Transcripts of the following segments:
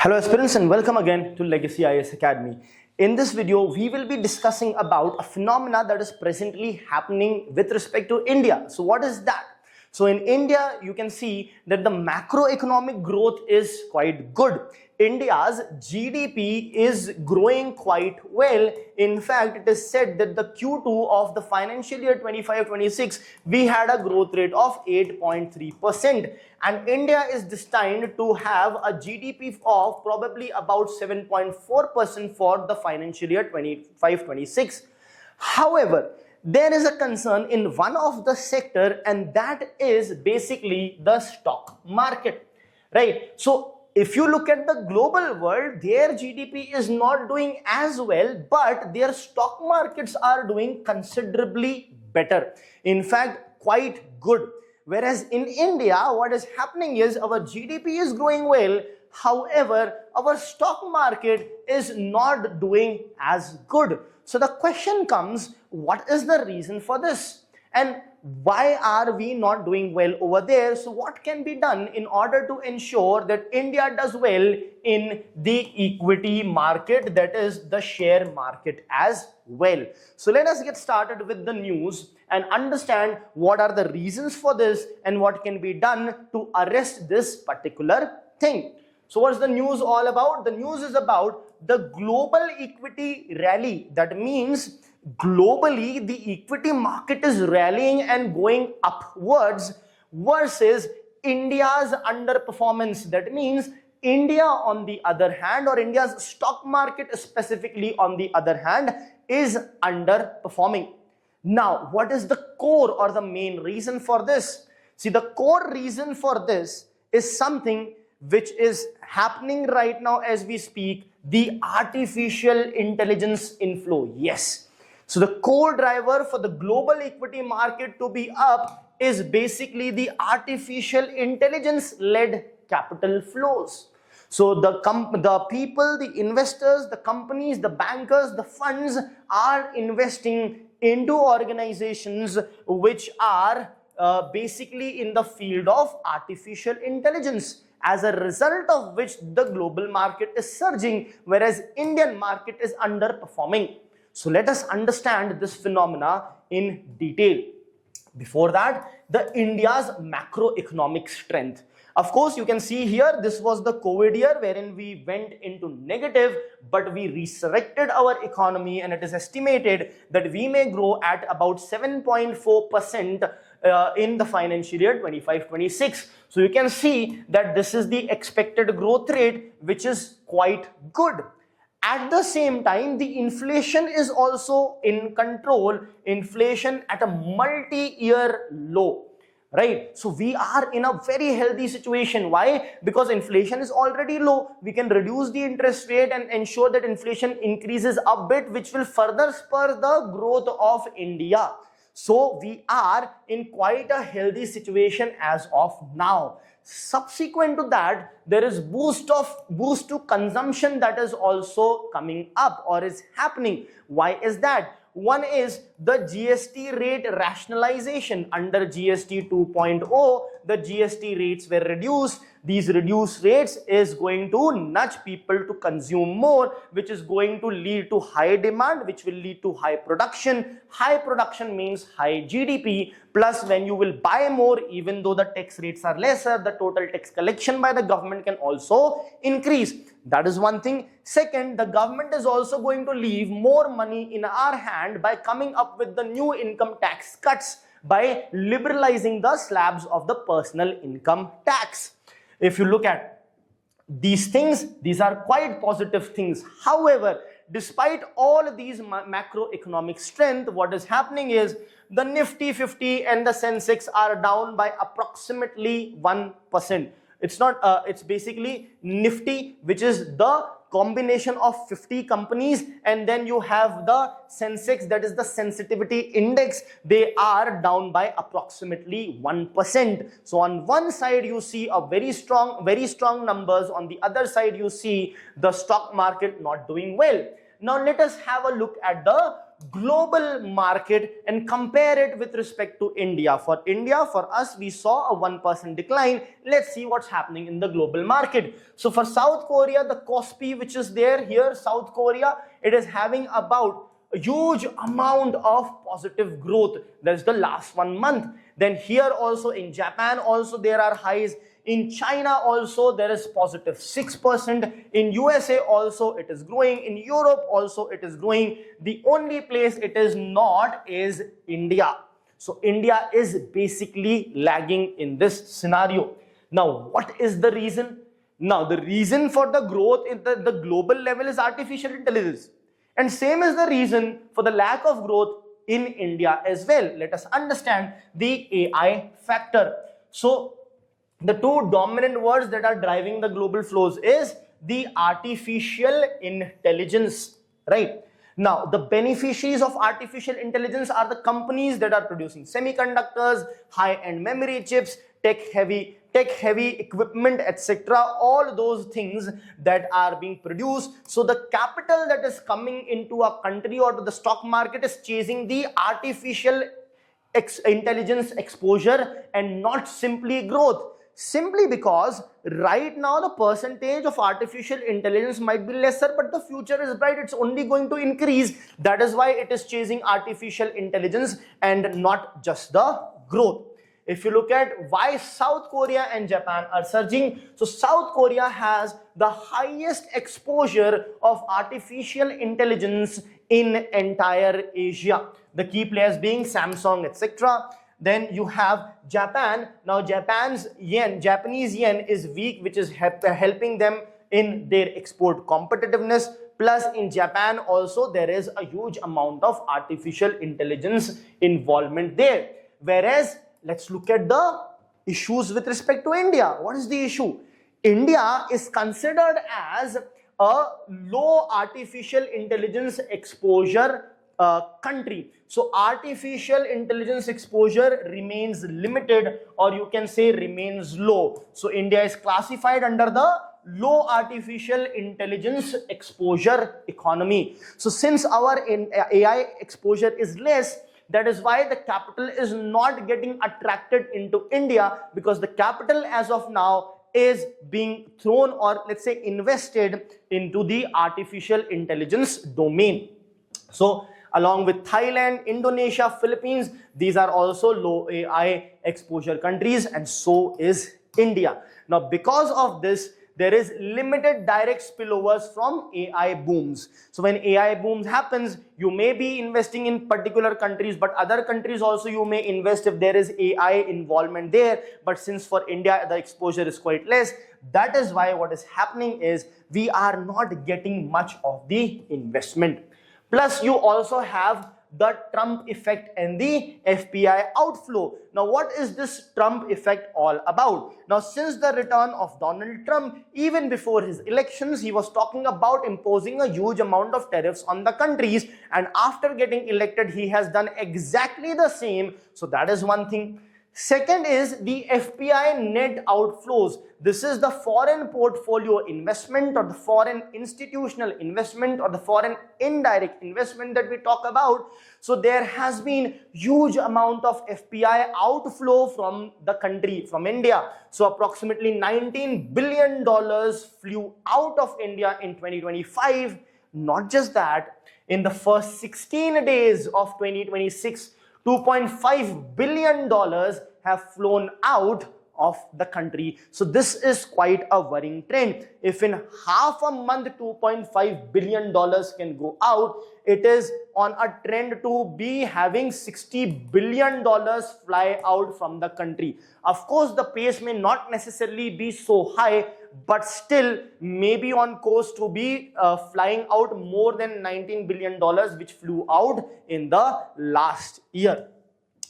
Hello aspirants and welcome again to Legacy IAS Academy. In this video, we will be discussing about a phenomena that is presently happening with respect to India. So what is that? So in India, you can see that the macroeconomic growth is quite good. India's GDP is growing quite well. In fact, it is said that the Q2 of the financial year 25-26, we had a growth rate of 8.3%. And India is destined to have a GDP of probably about 7.4% for the financial year 25-26. However, there is a concern in one of the sector, and that is basically the stock market, right? So if you look at the global world, their GDP is not doing as well, but their stock markets are doing considerably better. In fact, quite good. Whereas in India, what is happening is our GDP is growing well. However, our stock market is not doing as good. So the question comes, what is the reason for this? And why are we not doing well over there? So what can be done in order to ensure that India does well in the equity market, that is the share market as well? So let us get started with the news and understand what are the reasons for this and what can be done to arrest this particular thing. So what's the news all about? The news is about the global equity rally. That means globally the equity market is rallying and going upwards versus India's underperformance. That means India on the other hand, or India's stock market specifically on the other hand, is underperforming. Now, what is the core or the main reason for this? See, the core reason for this is something which is happening right now as we speak, the artificial intelligence inflow. Yes. So the core driver for the global equity market to be up is basically the artificial intelligence led capital flows. So the people, the investors, the companies, the bankers, the funds are investing into organizations which are basically in the field of artificial intelligence, as a result of which the global market is surging, whereas Indian market is underperforming. So let us understand this phenomena in detail. Before that, the India's macroeconomic strength. Of course, you can see here, this was the COVID year wherein we went into negative, but we resurrected our economy, and it is estimated that we may grow at about 7.4% in the financial year 25-26. So you can see that this is the expected growth rate, which is quite good. At the same time, the inflation is also in control, inflation at a multi-year low. Right? So we are in a very healthy situation. Why? Because inflation is already low. We can reduce the interest rate and ensure that inflation increases a bit, which will further spur the growth of India. So we are in quite a healthy situation as of now. Subsequent to that, there is boost to consumption that is also coming up or is happening. Why is that? One is the GST rate rationalization. Under GST 2.0, the GST rates were reduced. These reduced rates is going to nudge people to consume more, which is going to lead to high demand, which will lead to high production. High production means high GDP. Plus, when you will buy more, even though the tax rates are lesser, the total tax collection by the government can also increase. That is one thing. Second, the government is also going to leave more money in our hand by coming up with the new income tax cuts, by liberalizing the slabs of the personal income tax. If you look at these things, these are quite positive things. However, despite all these macroeconomic strength, what is happening is the Nifty 50 and the Sensex are down by approximately 1%. It's not, it's basically Nifty, which is the combination of 50 companies, and then you have the Sensex, that is the sensitivity index. They are down by approximately 1%. So on one side you see a very strong numbers. On the other side you see the stock market not doing well. Now let us have a look at the global market and compare it with respect to India. For India, for us, we saw a 1% decline. Let's see what's happening in the global market. So for South Korea, the KOSPI, which is there here, South Korea, it is having about a huge amount of positive growth. That's the last 1 month. Then here also in Japan also there are highs. In China also there is positive 6%. In USA also it is growing. In Europe also it is growing. The only place it is not is India. So India is basically lagging in this scenario. Now what is the reason? Now the reason for the growth in the global level is artificial intelligence. And same is the reason for the lack of growth in India as well. Let us understand the AI factor. So the two dominant words that are driving the global flows is the artificial intelligence, right? Now, the beneficiaries of artificial intelligence are the companies that are producing semiconductors, high-end memory chips, tech-heavy equipment, etc. All those things that are being produced. So the capital that is coming into a country or to the stock market is chasing the artificial intelligence exposure and not simply growth. Simply because right now the percentage of artificial intelligence might be lesser, but the future is bright. It's only going to increase. That is why it is chasing artificial intelligence and not just the growth. If you look at why South Korea and Japan are surging, so South Korea has the highest exposure of artificial intelligence in entire Asia. The key players being Samsung, etc. Then you have Japan. Now Japanese yen is weak, which is helping them in their export competitiveness. Plus in Japan also there is a huge amount of artificial intelligence involvement there. Whereas let's look at the issues with respect to India. What is the issue? India is considered as a low artificial intelligence exposure country. So artificial intelligence exposure remains limited, or you can say remains low. So India is classified under the low artificial intelligence exposure economy. So since our AI exposure is less, that is why the capital is not getting attracted into India, because the capital as of now is being thrown, or let's say invested into the artificial intelligence domain. So along with Thailand, Indonesia, Philippines, these are also low AI exposure countries, and so is India. Now because of this, there is limited direct spillovers from AI booms. So when AI booms happens, you may be investing in particular countries, but other countries also you may invest if there is AI involvement there. But since for India the exposure is quite less, that is why what is happening is we are not getting much of the investment. Plus you also have the Trump effect and the FPI outflow. Now what is this Trump effect all about? Now since the return of Donald Trump, even before his elections, he was talking about imposing a huge amount of tariffs on the countries, and after getting elected he has done exactly the same. So that is one thing. Second is the FPI net outflows. This is the foreign portfolio investment, or the foreign institutional investment, or the foreign indirect investment that we talk about. So there has been huge amount of FPI outflow from the country, from India. So approximately $19 billion flew out of India in 2025. Not just that, in the first 16 days of 2026, $2.5 billion have flown out of the country. So this is quite a worrying trend. If in half a month $2.5 billion can go out, it is on a trend to be having $60 billion fly out from the country. Of course, the pace may not necessarily be so high, but still maybe on course to be flying out more than $19 billion which flew out in the last year.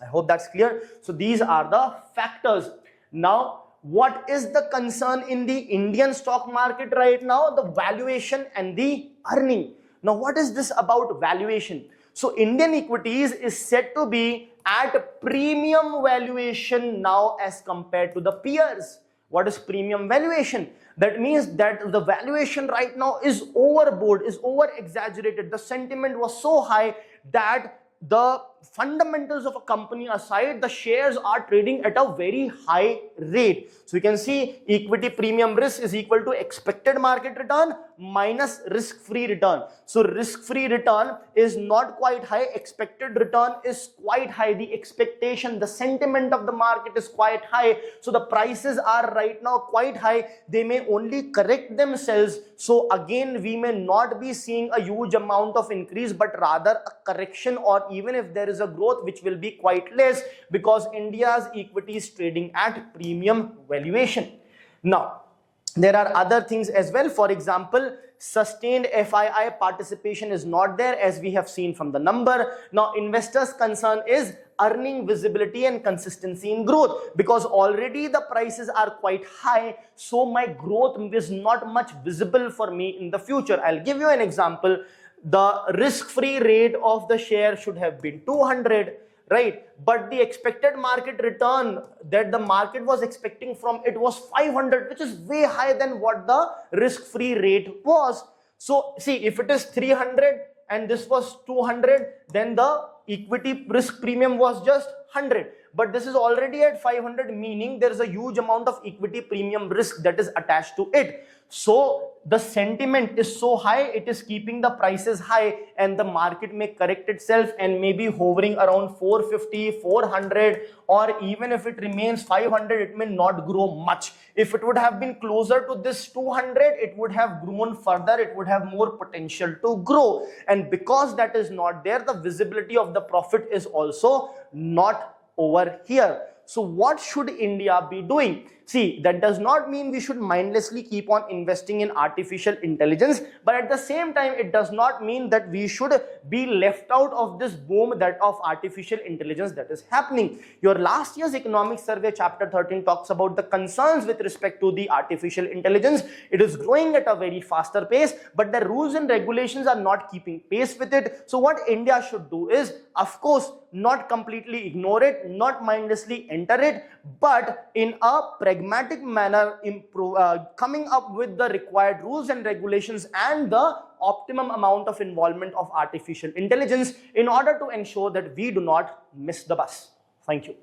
I hope that's clear. So these are the factors. Now, what is the concern in the Indian stock market right now? The valuation and the earning. Now, what is this about valuation? So Indian equities is said to be at premium valuation now as compared to the peers. What is premium valuation? That means that the valuation right now is overboard, is over exaggerated. The sentiment was so high that the fundamentals of a company aside, the shares are trading at a very high rate. So you can see equity premium risk is equal to expected market return minus risk-free return. So risk-free return is not quite high, expected return is quite high, the expectation, the sentiment of the market is quite high, so the prices are right now quite high. They may only correct themselves, so again we may not be seeing a huge amount of increase, but rather a correction, or even if there is a growth, which will be quite less because India's equity is trading at premium valuation. Now there are other things as well. For example, sustained FII participation is not there, as we have seen from the number. Now investors' concern is earning visibility and consistency in growth, because already the prices are quite high, so my growth is not much visible for me in the future. I'll give you an example. The risk-free rate of the share should have been 200, right? But the expected market return that the market was expecting from it was 500, which is way higher than what the risk-free rate was. So see, if it is 300 and this was 200, then the equity risk premium was just 100. But this is already at 500, meaning there is a huge amount of equity premium risk that is attached to it. So the sentiment is so high, it is keeping the prices high, and the market may correct itself and maybe hovering around 450, 400, or even if it remains 500, it may not grow much. If it would have been closer to this 200, it would have grown further, it would have more potential to grow. And because that is not there, the visibility of the profit is also not over here. So what should India be doing? See, that does not mean we should mindlessly keep on investing in artificial intelligence, but at the same time, it does not mean that we should be left out of this boom that of artificial intelligence that is happening. Your last year's economics survey chapter 13 talks about the concerns with respect to the artificial intelligence. It is growing at a very faster pace, but the rules and regulations are not keeping pace with it. So what India should do is, of course, not completely ignore it, not mindlessly enter it, but in a pragmatic manner coming up with the required rules and regulations and the optimum amount of involvement of artificial intelligence in order to ensure that we do not miss the bus. Thank you.